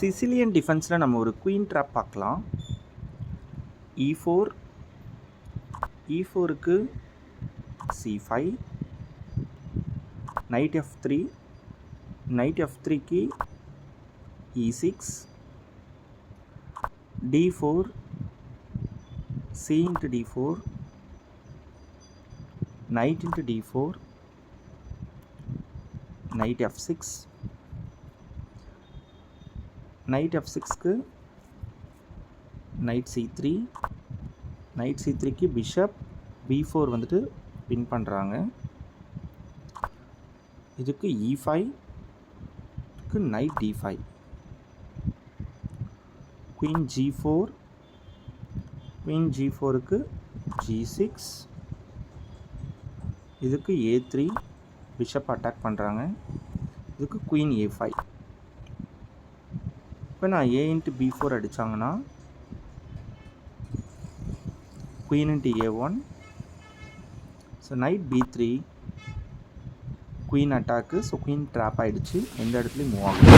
Sicilian டிஃபென்ஸில் நம்ம ஒரு queen drop பார்க்கலாம். e4, e4க்கு c5, knight f3, knight f3க்கு e6, d4, c into d4, knight into d4, knight f6, knight f6க்கு knight c3, knight c3க்கு bishop b4 வந்துட்டு பின் பண்ணுறாங்க. இதுக்கு e5க்கு knight d5, queen g4, queen g4க்கு g6, இதுக்கு a3 bishop attack பண்ணுறாங்க. இதுக்கு queen a5. இப்போ நான் a into b4 அடித்தாங்கன்னா queen into a1, so knight b3, queen attack, so queen drop ஆகிடுச்சு, எந்த இடத்துலையும் மூவ் ஆகும்.